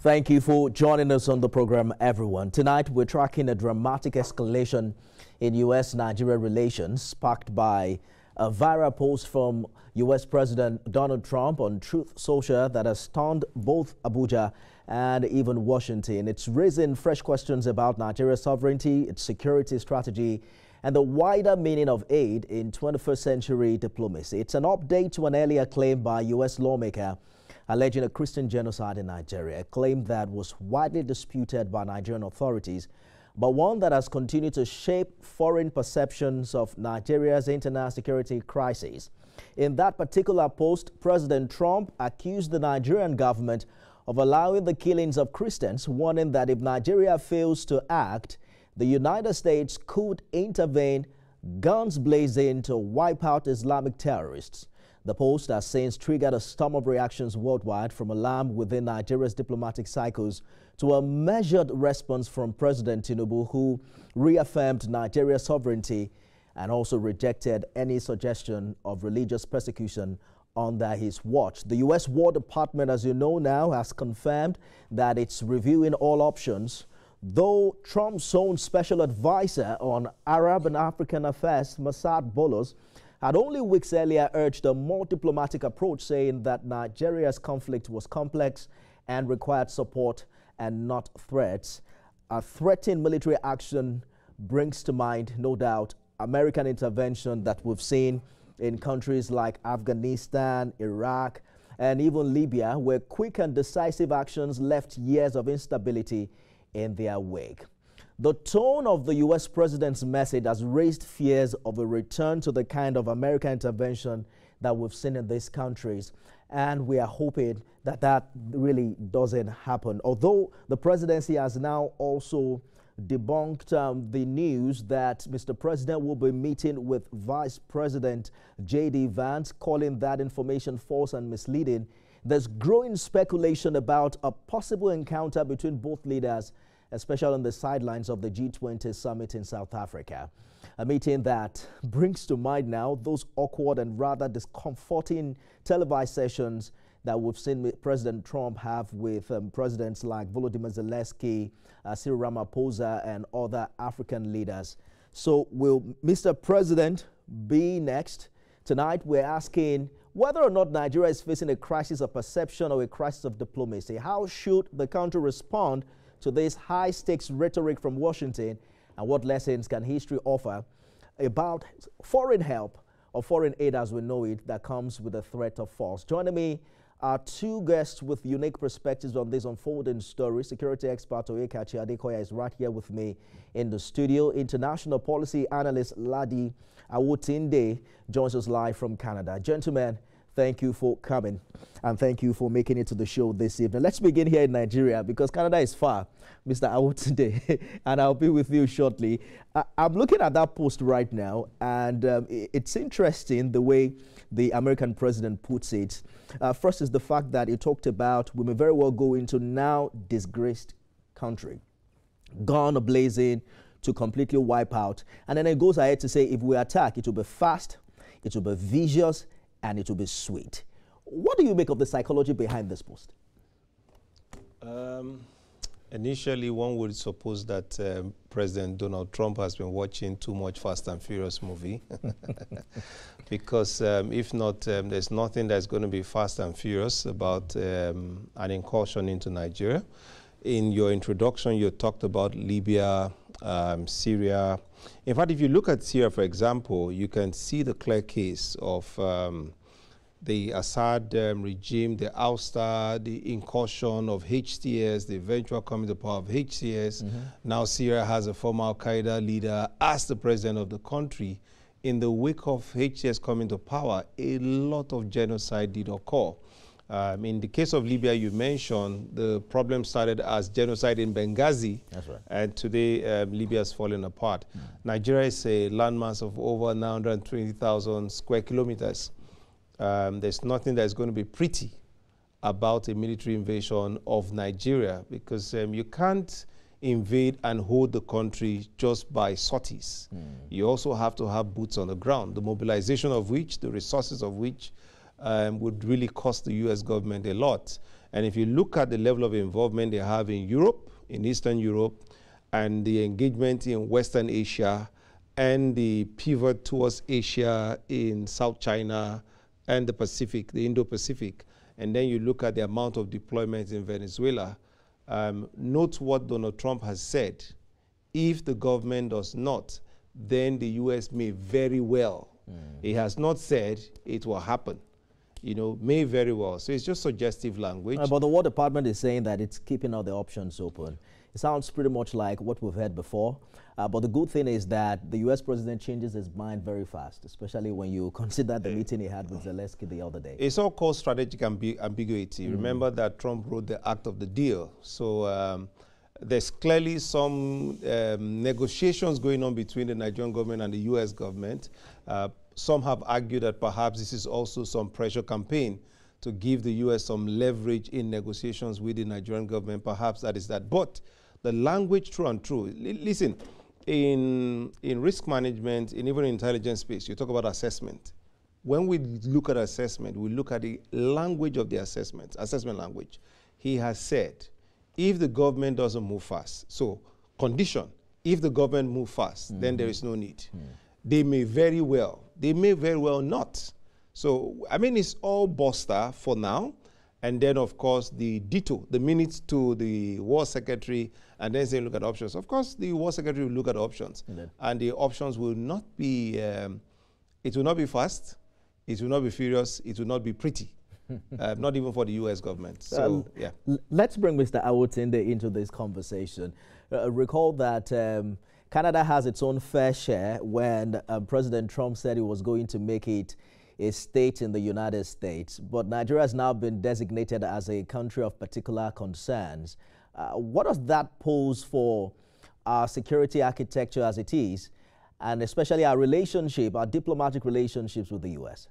Thank you for joining us on the program, everyone. Tonight, we're tracking a dramatic escalation in U.S.-Nigeria relations sparked by a viral post from U.S. President Donald Trump on Truth Social that has stunned both Abuja and even Washington. It's raising fresh questions about Nigeria's sovereignty, its security strategy, and the wider meaning of aid in 21st century diplomacy. It's an update to an earlier claim by U.S. lawmaker alleging a Christian genocide in Nigeria, a claim that was widely disputed by Nigerian authorities, but one that has continued to shape foreign perceptions of Nigeria's internal security crisis. In that particular post, President Trump accused the Nigerian government of allowing the killings of Christians, warning that if Nigeria fails to act, the United States could intervene, guns blazing, to wipe out Islamic terrorists. The post has since triggered a storm of reactions worldwide, from alarm within Nigeria's diplomatic cycles to a measured response from President Tinubu, who reaffirmed Nigeria's sovereignty and also rejected any suggestion of religious persecution under his watch. The U.S. War Department, as you know now, has confirmed that it's reviewing all options, though Trump's own special advisor on Arab and African affairs, Massad Bolos, had only weeks earlier urged a more diplomatic approach, saying that Nigeria's conflict was complex and required support and not threats. A threatened military action brings to mind, no doubt, American intervention that we've seen in countries like Afghanistan, Iraq, and even Libya, where quick and decisive actions left years of instability in their wake. The tone of the U.S. president's message has raised fears of a return to the kind of American intervention that we've seen in these countries, and we are hoping that that really doesn't happen. Although the presidency has now also debunked the news that Mr. President will be meeting with Vice President J.D. Vance, calling that information false and misleading. There's growing speculation about a possible encounter between both leaders, especially on the sidelines of the G20 summit in South Africa. A meeting that brings to mind now those awkward and rather discomforting televised sessions that we've seen President Trump have with presidents like Volodymyr Zelensky, Cyril Ramaphosa, and other African leaders. So will Mr. President be next? Tonight we're asking whether or not Nigeria is facing a crisis of perception or a crisis of diplomacy. How should the country respond to this high-stakes rhetoric from Washington, and what lessons can history offer about foreign help or foreign aid as we know it that comes with the threat of force? Joining me are two guests with unique perspectives on this unfolding story. Security expert Oyekachi Adekoya is right here with me in the studio. International policy analyst Ladi Awotinde joins us live from Canada. Gentlemen, thank you for coming, and thank you for making it to the show this evening. Let's begin here in Nigeria, because Canada is far, Mr. Awotinde, and I'll be with you shortly. I'm looking at that post right now, and it's interesting the way the American president puts it. First is the fact that he talked about we may very well go into now disgraced country, gun blazing to completely wipe out. And then it goes ahead to say if we attack, it will be fast, it will be vicious, and it will be sweet. What do you make of the psychology behind this post? Initially, one would suppose that President Donald Trump has been watching too much Fast and Furious movie. Because if not, there's nothing that's going to be fast and furious about an incursion into Nigeria. In your introduction, you talked about Libya, Syria. In fact, if you look at Syria, for example, you can see the clear case of the Assad regime, the ouster, the incursion of HTS, the eventual coming to power of HTS. Now Syria has a former Al-Qaeda leader as the president of the country. In the wake of HTS coming to power, a lot of genocide did occur. In the case of Libya, you mentioned the problem started as genocide in Benghazi. That's right. And today, Libya has fallen apart. Nigeria is a landmass of over 920,000 square kilometers. There's nothing that's going to be pretty about a military invasion of Nigeria, because you can't invade and hold the country just by sorties. You also have to have boots on the ground, the mobilization of which, the resources of which would really cost the U.S. government a lot. And if you look at the level of involvement they have in Europe, in Eastern Europe, and the engagement in Western Asia, and the pivot towards Asia in South China and the Pacific, the Indo-Pacific, and then you look at the amount of deployments in Venezuela, note what Donald Trump has said. If the government does not, then the U.S. may very well. He has not said it will happen. May very well. So it's just suggestive language. But the War Department is saying that it's keeping all the options open. It sounds pretty much like what we've heard before. But the good thing is that the U.S. president changes his mind very fast, especially when you consider the meeting he had with Zelensky the other day. It's all called strategic ambiguity. Remember that Trump wrote the Act of the Deal. So there's clearly some negotiations going on between the Nigerian government and the U.S. government. Some have argued that perhaps this is also some pressure campaign to give the U.S. some leverage in negotiations with the Nigerian government. Perhaps that is that. But the language, true and true. Listen, in risk management, in even intelligence space, you talk about assessment. When we look at assessment, we look at the language of the assessment language. He has said, if the government doesn't move fast, so condition, if the government move fast, then there is no need. They may very well not. So, I mean, it's all Buster for now. And then, of course, the ditto, the minutes to the War Secretary, and then say, look at options. Of course, the War Secretary will look at options. And the options will not be, it will not be fast, it will not be furious, it will not be pretty. Not even for the U.S. government. So, yeah. Let's bring Mr. Awotinde into this conversation. Recall that Canada has its own fair share when President Trump said he was going to make it a state in the United States, but Nigeria has now been designated as a country of particular concerns. What does that pose for our security architecture as it is, and especially our relationship, our diplomatic relationships with the U.S.?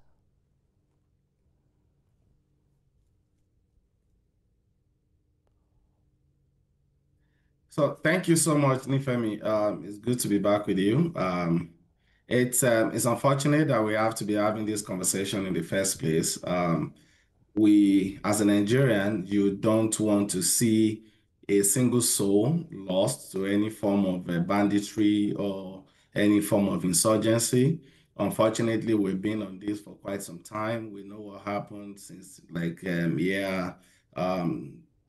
So thank you so much, Nifemi. It's good to be back with you. It's unfortunate that we have to be having this conversation in the first place. We, as a Nigerian, you don't want to see a single soul lost to any form of banditry or any form of insurgency. Unfortunately, we've been on this for quite some time. We know what happened since year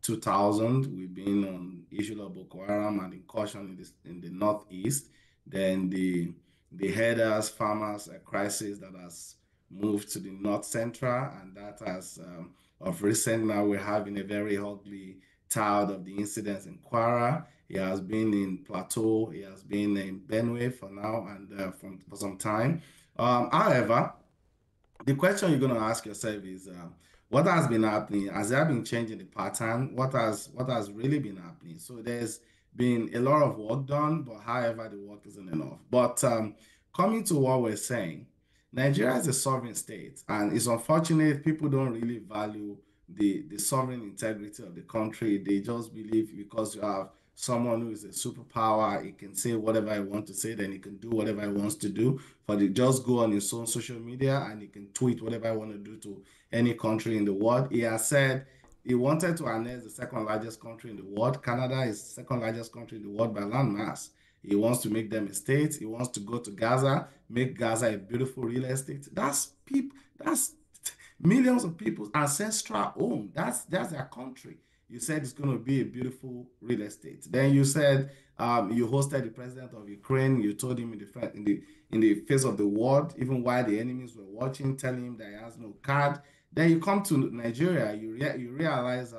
2000. We've been on issue of Boko Haram and incursion in the northeast. Then the herders, farmers crisis that has moved to the north central, and that has, of recent now, we're having a very ugly tale of the incidents in Kwara. He has been in Plateau, he has been in Benue for now and for some time. However, the question you're going to ask yourself is, what has been happening? Has there been change in the pattern? What has really been happening? So there's been a lot of work done, but however, the work isn't enough. But coming to what we're saying, Nigeria is a sovereign state, and it's unfortunate people don't really value the sovereign integrity of the country. They just believe because you have someone who is a superpower, he can say whatever he wants to say, then he can do whatever he wants to do. For the just go on his own social media and he can tweet whatever he wants to do to any country in the world. He has said he wanted to annex the second largest country in the world. Canada is the second largest country in the world by land mass. He wants to make them a state. He wants to go to Gaza, make Gaza a beautiful real estate. That's people. That's millions of people's ancestral home. That's their country. You said it's going to be a beautiful real estate. Then you said you hosted the president of Ukraine. You told him in the face of the world, even while the enemies were watching, telling him that he has no card. Then you come to Nigeria, you realize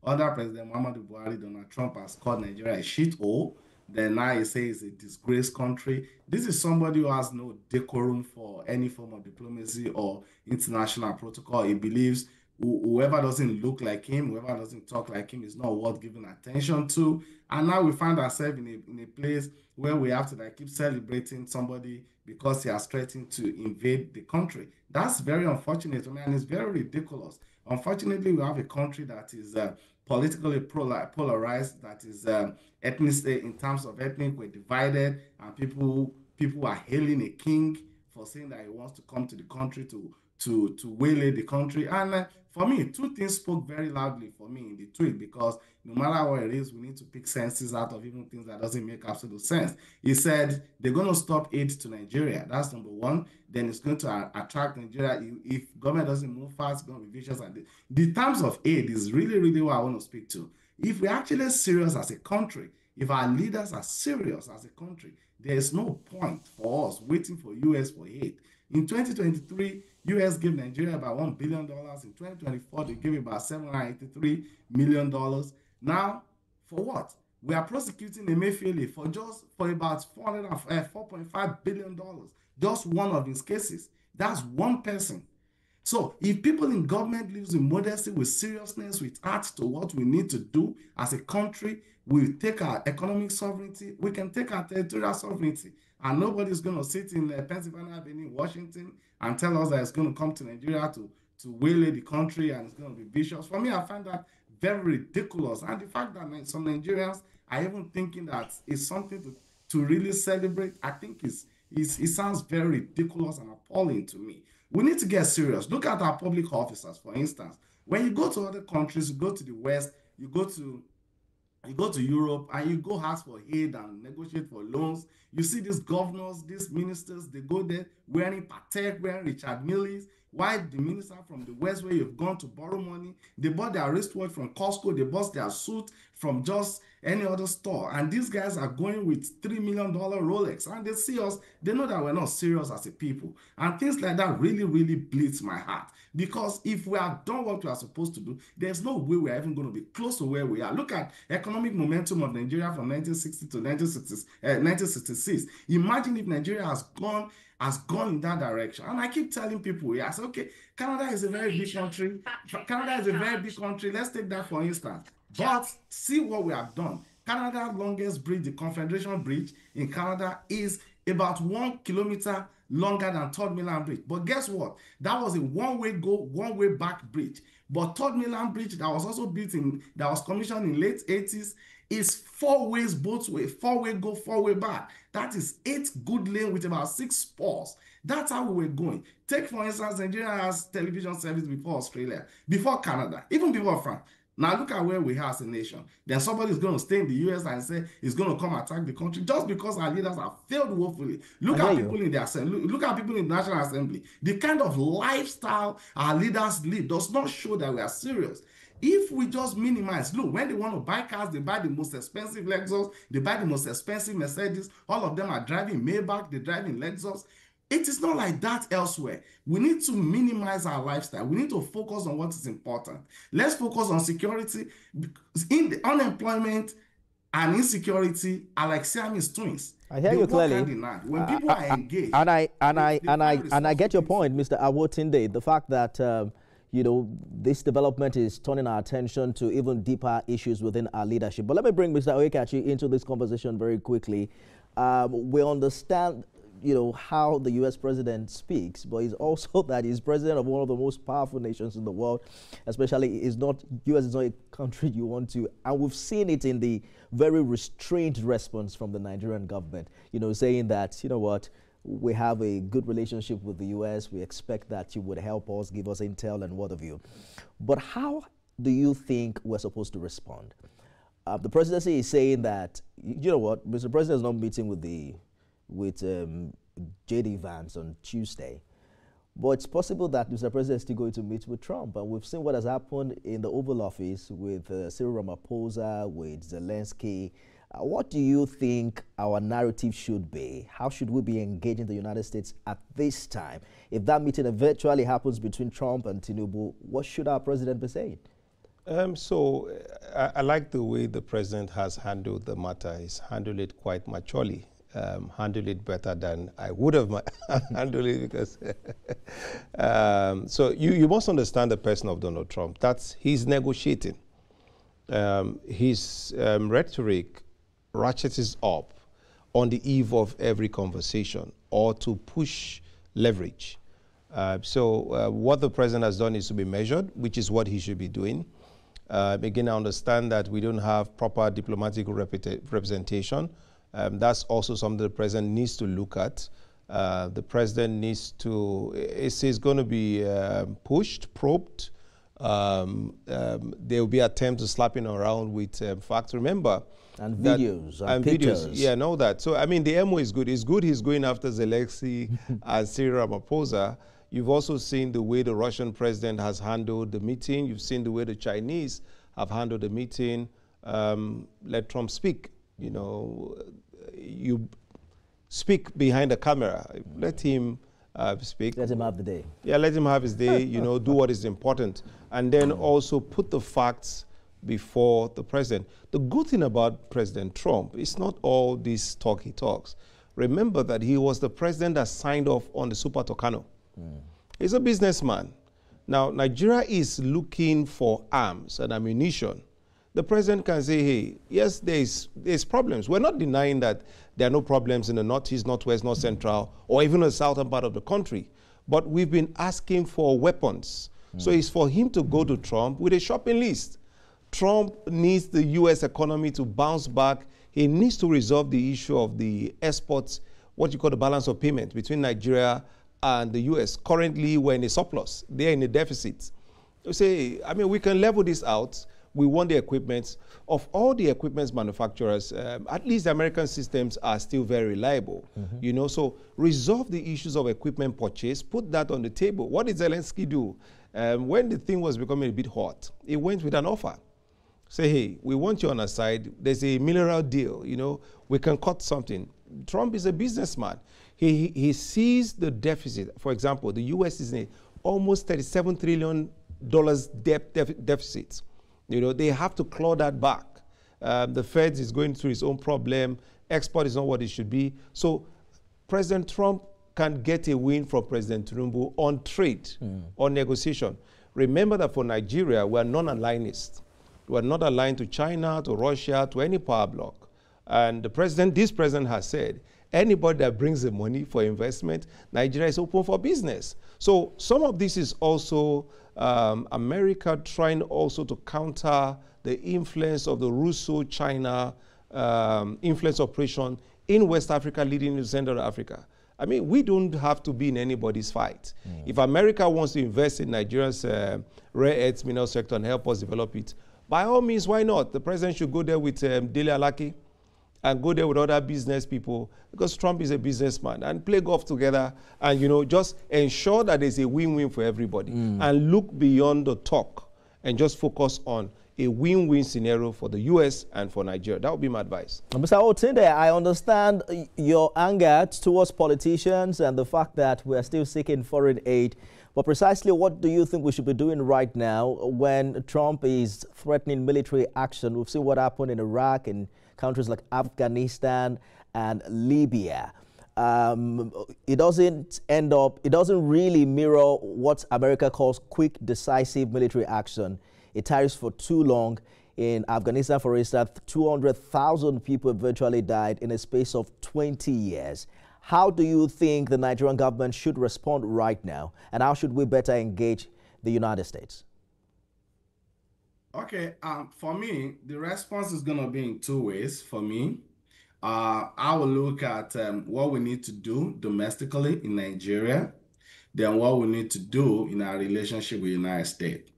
under President Muhammadu Buhari, Donald Trump has called Nigeria a shithole. Then now he says it's a disgraced country. This is somebody who has no decorum for any form of diplomacy or international protocol. He believes whoever doesn't look like him, whoever doesn't talk like him is not worth giving attention to. And now we find ourselves in a place where we have to keep celebrating somebody because he has threatened to invade the country. That's very unfortunate, and it's very ridiculous. Unfortunately, we have a country that is politically polarized, that is ethnic, in terms of ethnic, we're divided, and people are hailing a king for saying that he wants to come to the country to waylay the country. And for me, two things spoke very loudly for me in the tweet, because no matter what it is, we need to pick senses out of even things that doesn't make absolute sense. He said they're going to stop aid to Nigeria. That's number one. Then it's going to attract Nigeria. If government doesn't move fast, it's going to be vicious. And the terms of aid is really, really what I want to speak to. If we're actually serious as a country, if our leaders are serious as a country, there is no point for us waiting for US for aid. In 2023, US gave Nigeria about $1 billion. In 2024, they gave about $783 million. Now, for what? We are prosecuting Emefiele for about $4.5 billion. Just one of his cases. That's one person. So if people in government live in modesty, with seriousness, with heart to what we need to do as a country, we take our economic sovereignty, we can take our territorial sovereignty, and nobody's going to sit in Pennsylvania Avenue, Washington, and tell us that it's going to come to Nigeria to waylay the country and it's going to be vicious. For me, I find that very ridiculous. And the fact that some Nigerians are even thinking that it's something to really celebrate, I think it sounds very ridiculous and appalling to me. We need to get serious. Look at our public officers, for instance. When you go to other countries, you go to the West, you go to Europe, and you go ask for aid and negotiate for loans. You see these governors, these ministers, they go there wearing Patek, wearing Richard Milles. Why the minister from the West, where you've gone to borrow money, they bought their wristwatch from Costco, they bought their suit from just any other store. And these guys are going with $3 million Rolex. And they see us, they know that we're not serious as a people. And things like that really, really bleeds my heart. Because if we have done what we are supposed to do, there's no way we're even going to be close to where we are. Look at economic momentum of Nigeria from 1960 to 1966. Imagine if Nigeria has gone in that direction. And I keep telling people, I say, okay, Canada is a very big country. Let's take that for instance. But see what we have done. Canada's longest bridge, the Confederation Bridge in Canada, is about 1 kilometer longer than Third Mainland Bridge. But guess what? That was a one-way go, one-way back bridge. But Third Mainland Bridge, that was also that was commissioned in late 80s, is 4 ways both ways, 4-way go, 4-way back. That is 8 good lanes with about 6 spurs. That's how we were going. Take, for instance, Nigeria has television service before Australia, before Canada, even before France. Now look at where we are as a nation. Then somebody is going to stay in the US and say he's going to come attack the country just because our leaders have failed woefully. Look at people in the assembly. Look at people in the National Assembly. The kind of lifestyle our leaders live does not show that we are serious. If we just minimize, look, when they want to buy cars, they buy the most expensive Lexus, they buy the most expensive Mercedes. All of them are driving Maybach, they're driving Lexus. It is not like that elsewhere. We need to minimize our lifestyle. We need to focus on what is important. Let's focus on security. In the unemployment and insecurity are like Siamese twins. I hear you clearly. When people are engaged, and I get your point, Mr. Awotinde. The fact that this development is turning our attention to even deeper issues within our leadership. But let me bring Mr. Oyekachi into this conversation very quickly. We understand how the U.S. president speaks, but he's also that he's president of one of the most powerful nations in the world, especially U.S. is not a country you want to, and we've seen it in the very restrained response from the Nigerian government, saying that, we have a good relationship with the U.S., we expect that you would help us, give us intel and what have you. But how do you think we're supposed to respond? The presidency is saying that, Mr. President is not meeting with J.D. Vance on Tuesday. But it's possible that Mr. President is still going to meet with Trump. And we've seen what has happened in the Oval Office with Cyril Ramaphosa, with Zelensky. What do you think our narrative should be? How should we be engaging the United States at this time? If that meeting eventually happens between Trump and Tinubu, what should our president be saying? I like the way the president has handled the matter. He's handled it quite maturely. Handle it better than I would have handled it, because so you must understand the person of Donald Trump. He's negotiating. His rhetoric ratchets up on the eve of every conversation or to push leverage. What the president has done is to be measured, which is what he should be doing. Again, I understand that we don't have proper diplomatic representation. That's also something the president needs to look at. The president needs to, it's going to be pushed, probed There will be attempt to slapping around with facts. Remember, and videos and pictures. Videos, yeah, and all that. So I mean, the MO is good. It's good he's going after Zelensky and Cyril Ramaphosa. You've also seen the way the Russian president has handled the meeting. You've seen the way the Chinese have handled the meeting. Let Trump speak. You know, you speak behind the camera. Let him speak. Let him have the day. Yeah, let him have his day. You know, do what is important, and then also put the facts before the president. The good thing about President Trump is not all this talk he talks. Remember that he was the president that signed off on the Super Tucano. He's a businessman. Now, Nigeria is looking for arms and ammunition. The president can say, hey, yes, there's problems. We're not denying that there are no problems in the northeast, northwest, north central, or even the southern part of the country. But we've been asking for weapons. So it's for him to go to Trump with a shopping list. Trump needs the U.S. economy to bounce back. He needs to resolve the issue of the exports, what you call the balance of payment between Nigeria and the U.S. Currently, we're in a surplus. They're in a deficit. You say, I mean, we can level this out. We want the equipment. Of all the equipment manufacturers, at least the American systems are still very reliable. You know, so resolve the issues of equipment purchase, put that on the table. What did Zelensky do? When the thing was becoming a bit hot, he went with an offer. Say, hey, we want you on our side. There's a mineral deal, you know, we can cut something. Trump is a businessman. He sees the deficit. For example, the U.S. is in almost $37 trillion deficit. You know, they have to claw that back. The Fed is going through its own problem. Export is not what it should be. So President Trump can get a win from President Tinubu on trade, on negotiation. Remember that for Nigeria, we are non-alignist. We are not aligned to China, to Russia, to any power bloc. And this president has said, anybody that brings the money for investment, Nigeria is open for business. So some of this is also America trying also to counter the influence of the Russo-China influence operation in West Africa leading to Central Africa. I mean, we don't have to be in anybody's fight. If America wants to invest in Nigeria's rare earths mineral sector and help us develop it, by all means, why not? The president should go there with Dele Alaki and go there with other business people, because Trump is a businessman, and play golf together and, you know, just ensure that there's a win-win for everybody and look beyond the talk and just focus on a win-win scenario for the U.S. and for Nigeria. That would be my advice. Mr. Otunde, I understand your anger towards politicians and the fact that we are still seeking foreign aid. But precisely what do you think we should be doing right now when Trump is threatening military action? We've seen what happened in Iraq and countries like Afghanistan and Libya. It doesn't really mirror what America calls quick, decisive military action. It tarries for too long. In Afghanistan, for instance, 200,000 people eventually died in a space of 20 years. How do you think the Nigerian government should respond right now? And how should we better engage the United States? Okay, for me, the response is going to be in two ways for me. I will look at what we need to do domestically in Nigeria, then what we need to do in our relationship with the United States.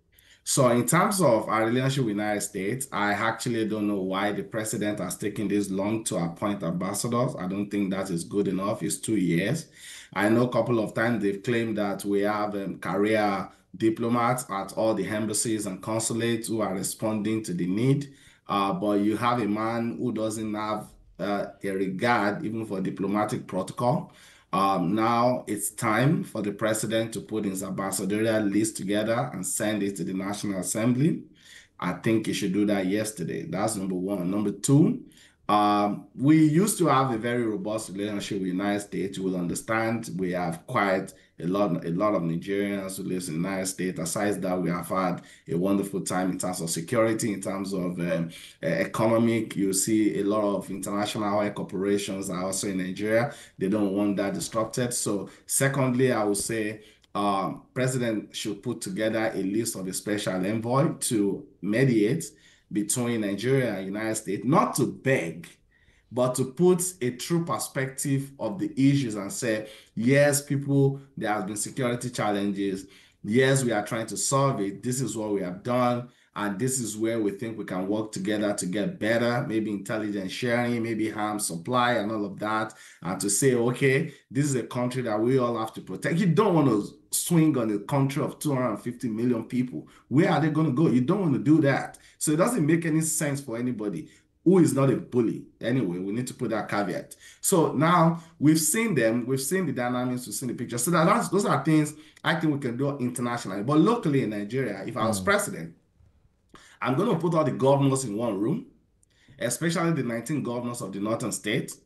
So in terms of our relationship with the United States, I actually don't know why the president has taken this long to appoint ambassadors. I don't think that is good enough. It's 2 years. I know a couple of times they've claimed that we have career diplomats at all the embassies and consulates who are responding to the need. But you have a man who doesn't have a regard even for diplomatic protocol. Now it's time for the president to put his ambassadorial list together and send it to the National Assembly. I think he should do that yesterday. That's number one. Number two, we used to have a very robust relationship with the United States. You will understand we have quite a lot of Nigerians who live in the United States. Aside that, we have had a wonderful time in terms of security, in terms of economic. You see a lot of international oil corporations are also in Nigeria. They don't want that disrupted. So secondly, I would say President should put together a list of a special envoy to mediate between Nigeria and United States, not to beg, but to put a true perspective of the issues and say, yes, people, there have been security challenges. yes, we are trying to solve it. This is what we have done. And this is where we think we can work together to get better, maybe intelligence sharing, maybe arms supply and all of that. And to say, okay, this is a country that we all have to protect. You don't want to swing on a country of 250 million people. Where are they going to go? You don't want to do that. So it doesn't make any sense for anybody who is not a bully. Anyway, we need to put that caveat. So now we've seen them, we've seen the dynamics, we've seen the picture. So those are things I think we can do internationally. But locally in Nigeria, if I was president, I'm going to put all the governors in one room, especially the 19 governors of the northern states.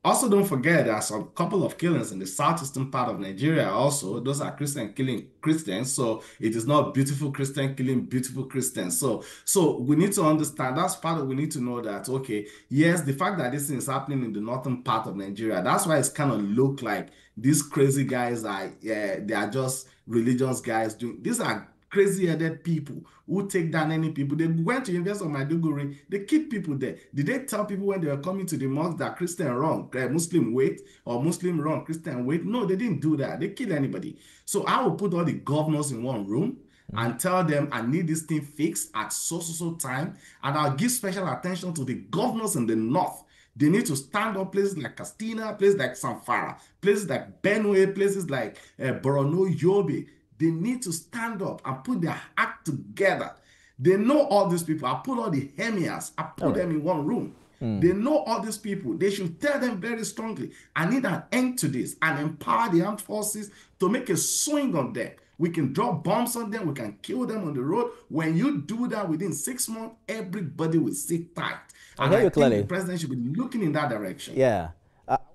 Also, don't forget there are some couple of killings in the southeastern part of Nigeria also. Those are Christian killing Christians. So it is not beautiful Christian killing beautiful Christians. So we need to understand, that's part of, we need to know that, okay, yes, the fact that this thing is happening in the northern part of Nigeria, that's why it's kind of look like these crazy guys are, they are just religious guys doing, these are crazy-headed people who take down any people. They went to University of Maiduguri. They keep people there. Did they tell people when they were coming to the mosque that Christian wrong, Muslim wait, or Muslim wrong, Christian wait? No, they didn't do that. They kill anybody. So I will put all the governors in one room and tell them I need this thing fixed at so time, and I'll give special attention to the governors in the north. They need to stand up places like Castina, places like Samfara, places like Benue, places like Borno, Yobe. They need to stand up and put their act together. They know all these people. I put all the emirs, I put them in one room. They know all these people. They should tell them very strongly, I need an end to this, and empower the armed forces to make a swing on them. We can drop bombs on them. We can kill them on the road. When you do that within 6 months, everybody will sit tight. And I think the president should be looking in that direction. Yeah.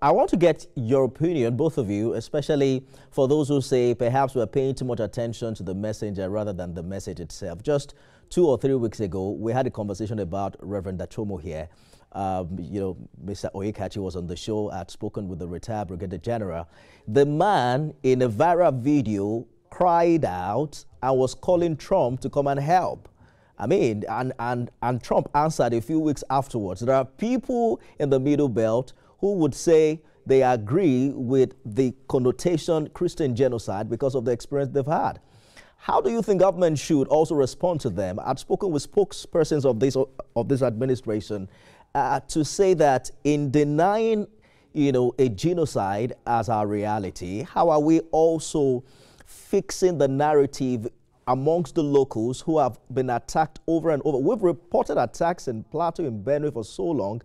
I want to get your opinion, both of you, especially for those who say perhaps we're paying too much attention to the messenger rather than the message itself. Just 2 or 3 weeks ago, we had a conversation about Reverend Dachomo here. You know, Mr. Oyekachi was on the show, had spoken with the retired Brigadier General. The man in a viral video cried out and was calling Trump to come and help. I mean, and Trump answered a few weeks afterwards. There are people in the Middle Belt who would say they agree with the connotation Christian genocide because of the experience they've had. How do you think government should also respond to them? I've spoken with spokespersons of this administration to say that in denying, you know, a genocide as our reality, how are we also fixing the narrative amongst the locals who have been attacked over and over? We've reported attacks in Plateau, in Benue for so long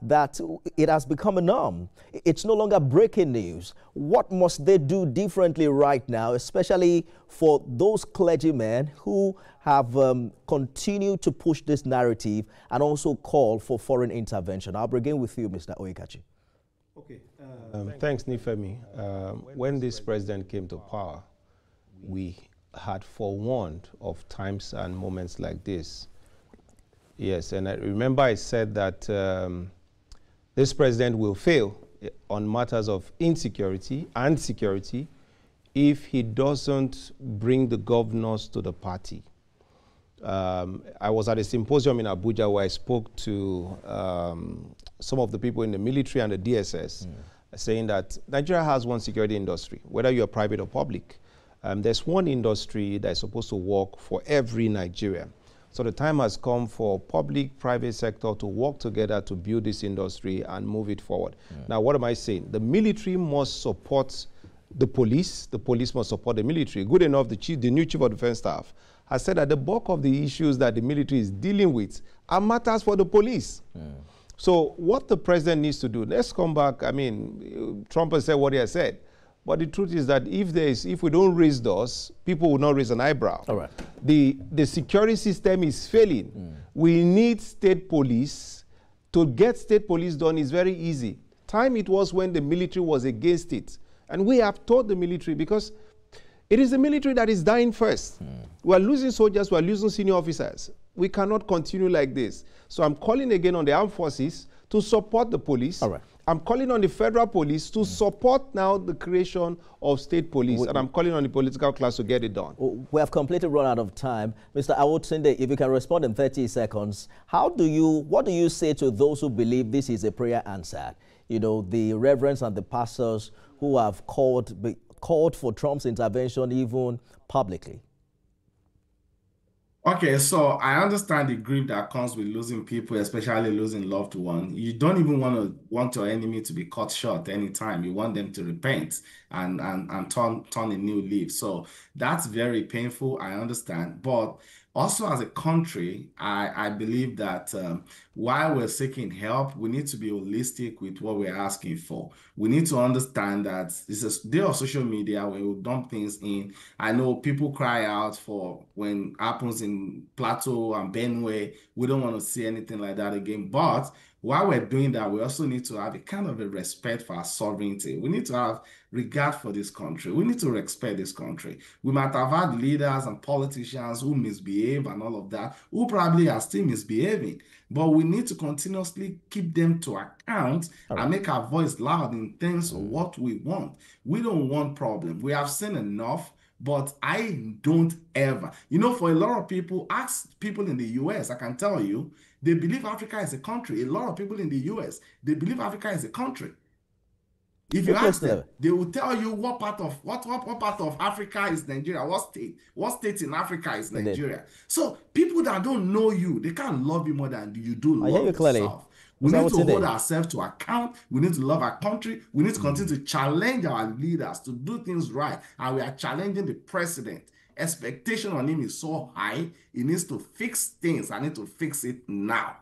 that it has become a norm. It's no longer breaking news. What must they do differently right now, especially for those clergymen who have continued to push this narrative and also call for foreign intervention? I'll begin with you, Mr. Oyekachi. Okay. Thanks, Nifemi. When this president came to power, we had forewarned of times and moments like this. Yes, and I remember I said that this president will fail on matters of insecurity and security if he doesn't bring the governors to the party. I was at a symposium in Abuja where I spoke to some of the people in the military and the DSS saying that Nigeria has one security industry, whether you're private or public. There's one industry that's supposed to work for every Nigerian. So the time has come for public, private sector to work together to build this industry and move it forward. Now, what am I saying? The military must support the police must support the military. Good enough, the new chief of defense staff has said that the bulk of the issues that the military is dealing with are matters for the police. So what the president needs to do, let's come back. I mean, Trump has said what he has said. But the truth is that if we don't raise those, people will not raise an eyebrow. All right. The security system is failing. We need state police. To get state police done is very easy. Time it was when the military was against it. And we have taught the military because it is the military that is dying first. We are losing soldiers, we are losing senior officers. We cannot continue like this. So I'm calling again on the armed forces to support the police. All right. I'm calling on the federal police to support now the creation of state police, and I'm calling on the political class to get it done. We have completely run out of time. Mr. Awotunde, if you can respond in 30 seconds, what do you say to those who believe this is a prayer answered? You know, the reverends and the pastors who have called called for Trump's intervention even publicly. Okay, so I understand the grief that comes with losing people, especially losing loved ones. You don't even want your enemy to be cut short anytime. You want them to repent and turn a new leaf. So that's very painful. I understand. But also as a country, I believe that while we're seeking help, we need to be holistic with what we're asking for. We need to understand that this is a day of social media where we dump things in. I know people cry out for when happens in Plateau and Benue. We don't want to see anything like that again. But while we're doing that, we also need to have a kind of a respect for our sovereignty. We need to have regard for this country. We need to respect this country. We might have had leaders and politicians who misbehave and all of that, who probably are still misbehaving. But we need to continuously keep them to account and make our voice loud in terms of what we want. We don't want problem. We have seen enough. But I don't ever, for a lot of people, ask people in the US, I can tell you, they believe Africa is a country. A lot of people in the US, they believe Africa is a country. If you ask them, they will tell you what part of Africa is Nigeria, what state in Africa is Nigeria. So people that don't know you, they can't love you more than you do love yourself. We need to hold ourselves to account. We need to love our country. We need to continue to challenge our leaders to do things right. And we are challenging the president. Expectation on him is so high. He needs to fix things. I need to fix it now.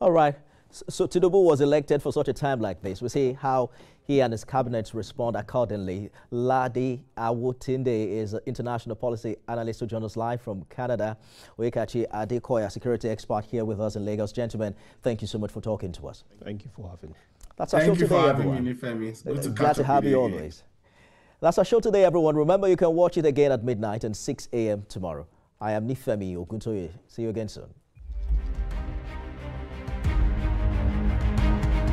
All right. So Tinubu was elected for such a time like this. We see how he and his cabinet respond accordingly. Ladi Awotinde is an international policy analyst who joins us live from Canada. Oekachi Adekoya, security expert here with us in Lagos. Gentlemen, thank you so much for talking to us. Thank you for having me. That's our show today, everyone. Glad to have you always. That's our show today, everyone. Remember, you can watch it again at midnight and 6 a.m. tomorrow. I am Nifemi Oguntoye. See you again soon.